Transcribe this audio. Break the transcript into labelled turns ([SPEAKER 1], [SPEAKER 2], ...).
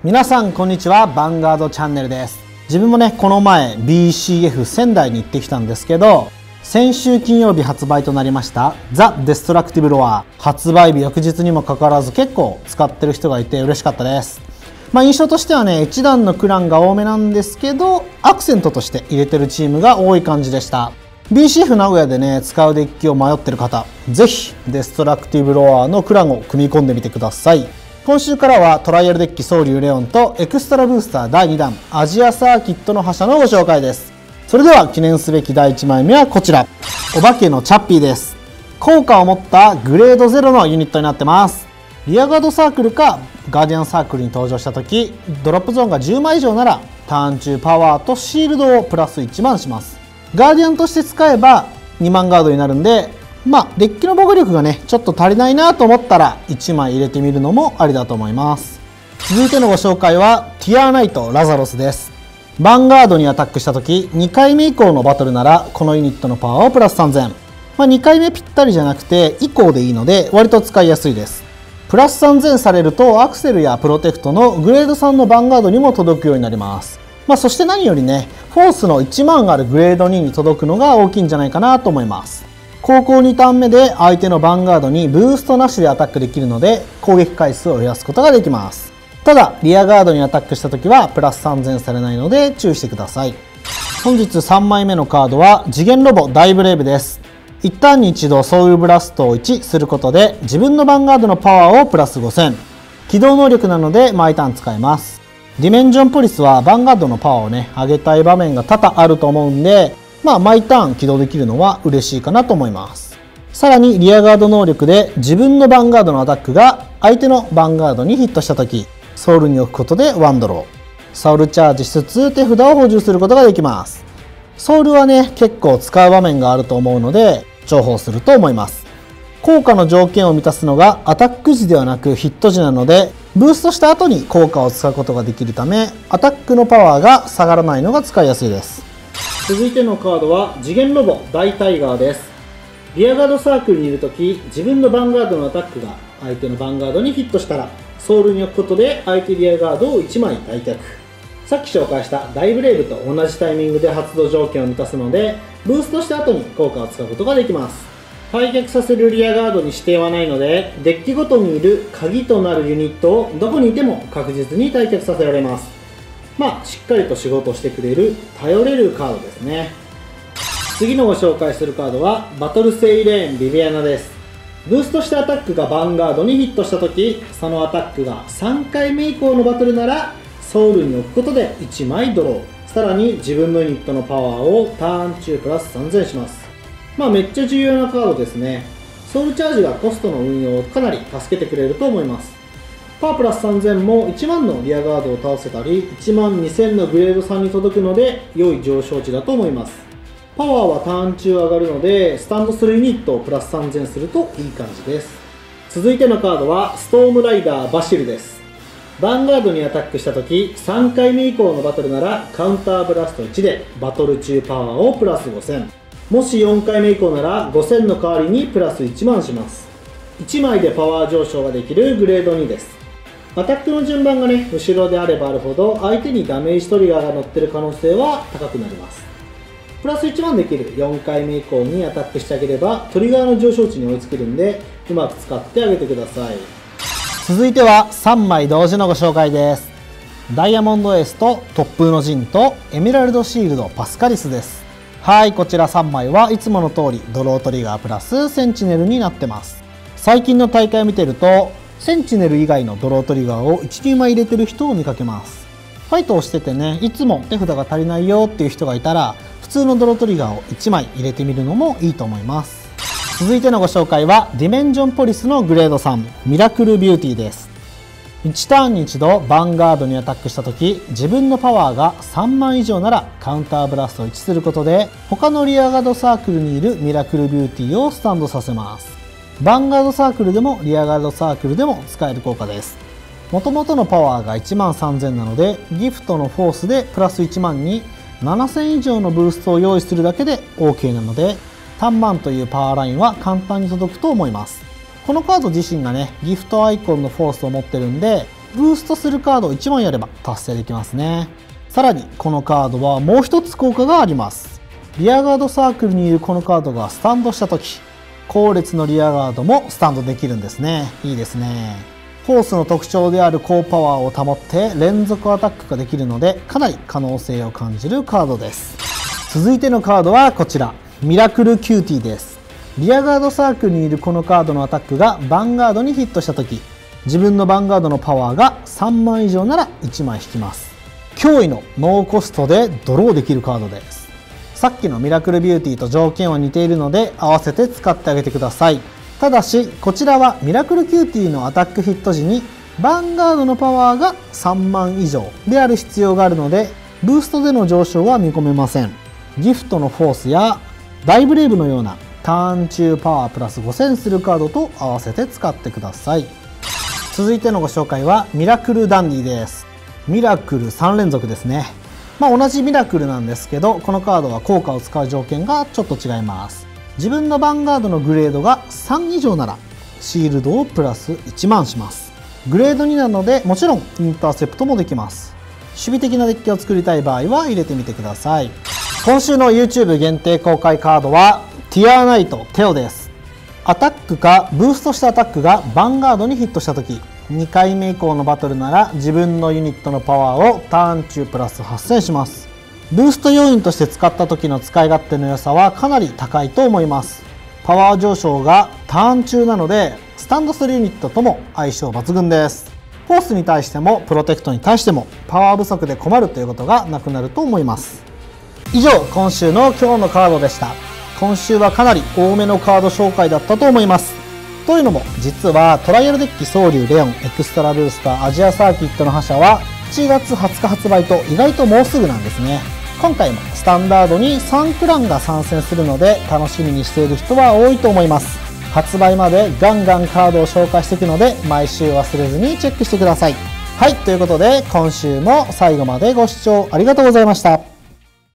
[SPEAKER 1] 皆さんこんにちは、ヴァンガードチャンネルです。自分もね、この前 BCF 仙台に行ってきたんですけど、先週金曜日発売となりましたザ・デストラクティブ・ロア、発売日翌日にもかかわらず結構使ってる人がいて嬉しかったです。印象としてはね、一段のクランが多めなんですけど、アクセントとして入れてるチームが多い感じでした。BCF 名古屋でね、使うデッキを迷ってる方、ぜひデストラクティブ・ロアのクランを組み込んでみてください。今週からはトライアルデッキソウリュレオンとエクストラブースター第2弾アジアサーキットの覇者のご紹介です。それでは記念すべき第1枚目はこちら、お化けのチャッピーです。効果を持ったグレード0のユニットになってます。リアガードサークルかガーディアンサークルに登場した時、ドロップゾーンが10枚以上ならターン中パワーとシールドをプラス1万します。ガーディアンとして使えば2万ガードになるんで、デッキの防御力がね、ちょっと足りないなと思ったら1枚入れてみるのもありだと思います。続いてのご紹介はティアーナイトラザロスです。ヴァンガードにアタックした時、2回目以降のバトルならこのユニットのパワーをプラス3000。2回目ぴったりじゃなくて以降でいいので割と使いやすいです。プラス3000されるとアクセルやプロテクトのグレード3のヴァンガードにも届くようになります。そして何よりね、フォースの1万あるグレード2に届くのが大きいんじゃないかなと思います。後攻2ターン目で相手のヴァンガードにブーストなしでアタックできるので攻撃回数を増やすことができます。ただリアガードにアタックした時はプラス3000されないので注意してください。本日3枚目のカードは次元ロボ大ブレイブです。一旦に一度ソウルブラストを1することで自分のヴァンガードのパワーをプラス5000。起動能力なので毎ターン使えます。ディメンジョンポリスはヴァンガードのパワーをね上げたい場面が多々あると思うんで、毎ターン起動できるのは嬉しいかなと思います。さらにリアガード能力で自分のヴァンガードのアタックが相手のヴァンガードにヒットした時、ソウルに置くことでワンドロー、ソウルチャージしつつ手札を補充することができます。ソウルはね結構使う場面があると思うので重宝すると思います。効果の条件を満たすのがアタック時ではなくヒット時なので、ブーストした後に効果を使うことができるためアタックのパワーが下がらないのが使いやすいです。続いてのカードは次元ロボ大タイガーです。リアガードサークルにいるとき、自分のヴァンガードのアタックが相手のヴァンガードにヒットしたらソウルに置くことで相手リアガードを1枚退却。さっき紹介した大ブレイブと同じタイミングで発動条件を満たすのでブーストした後に効果を使うことができます。退却させるリアガードに指定はないのでデッキごとにいる鍵となるユニットをどこにいても確実に退却させられます。しっかりと仕事をしてくれる頼れるカードですね。次のご紹介するカードはバトルセイレーンビビアナです。ブーストしたアタックがヴァンガードにヒットした時、そのアタックが3回目以降のバトルならソウルに置くことで1枚ドロー、さらに自分のユニットのパワーをターン中プラス3000します。めっちゃ重要なカードですね。ソウルチャージがコストの運用をかなり助けてくれると思います。パワープラス3000も1万のリアガードを倒せたり1万2000のグレード3に届くので良い上昇値だと思います。パワーはターン中上がるのでスタンドするユニットをプラス3000するといい感じです。続いてのカードはストームライダーバシルです。ヴァンガードにアタックした時3回目以降のバトルならカウンターブラスト1でバトル中パワーをプラス5000。もし4回目以降なら5000の代わりにプラス1万します。1枚でパワー上昇ができるグレード2です。アタックの順番がね後ろであればあるほど相手にダメージトリガーが乗ってる可能性は高くなります。プラス1万できる4回目以降にアタックしてあげればトリガーの上昇値に追いつけるんでうまく使ってあげてください。続いては3枚同時のご紹介です。ダイヤモンドエースと突風の陣とエメラルドシールドパスカリスです。こちら3枚はいつもの通りドロートリガープラスセンチネルになってます。最近の大会を見てるとセンチネル以外のドロートリガーを 1,2 枚入れてる人を見かけます。ファイトをしててね、いつも手札が足りないよっていう人がいたら普通のドロートリガーを1枚入れてみるのもいいと思います。続いてのご紹介はディメンジョンポリスのグレード3ミラクルビューティーです。1ターンに1度ヴァンガードにアタックした時、自分のパワーが3万以上ならカウンターブラストを1することで他のリアガードサークルにいるミラクルビューティーをスタンドさせます。ヴァンガードサークルでもリアガードサークルでも使える効果です。元々のパワーが1万3000なのでギフトのフォースでプラス1万に7000以上のブーストを用意するだけで OK なので単万というパワーラインは簡単に届くと思います。このカード自身がねギフトアイコンのフォースを持ってるんでブーストするカードを1枚やれば達成できますね。さらにこのカードはもう一つ効果があります。リアガードサークルにいるこのカードがスタンドした時、後列のリアガードもスタンドできるんですね。いいですね。フォースの特徴である高パワーを保って連続アタックができるので、かなり可能性を感じるカードです。続いてのカードはこちら、ミラクルキューティーです。リアガードサークルにいるこのカードのアタックがヴァンガードにヒットした時、自分のヴァンガードのパワーが3枚以上なら1枚引きます。驚異のノーコストでドローできるカードです。さっきのミラクルビューティーと条件は似ているので合わせて使ってあげてください。ただしこちらはミラクルキューティーのアタックヒット時にヴァンガードのパワーが3万以上である必要があるので、ブーストでの上昇は見込めません。ギフトのフォースや大ブレイブのようなターン中パワープラス5000するカードと合わせて使ってください。続いてのご紹介はミラクルダンディです。ミラクル3連続ですね。同じミラクルなんですけど、このカードは効果を使う条件がちょっと違います。自分のヴァンガードのグレードが3以上ならシールドをプラス1万します。グレード2なのでもちろんインターセプトもできます。守備的なデッキを作りたい場合は入れてみてください。今週の YouTube 限定公開カードはティアーナイトテオです。アタックかブーストしたアタックがヴァンガードにヒットした時、2回目以降のバトルなら自分のユニットのパワーをターン中プラス8000します。ブースト要因として使った時の使い勝手の良さはかなり高いと思います。パワー上昇がターン中なのでスタンドするユニットとも相性抜群です。フォースに対してもプロテクトに対してもパワー不足で困るということがなくなると思います。以上、今週の今日のカードでした。今週はかなり多めのカード紹介だったと思います。というのも実はトライアルデッキソウリュウレオンエクストラブースターアジアサーキットの覇者は7月20日発売と意外ともうすぐなんですね。今回もスタンダードに3クランが参戦するので楽しみにしている人は多いと思います。発売までガンガンカードを紹介していくので毎週忘れずにチェックしてください。はい、ということで今週も最後までご視聴ありがとうございました。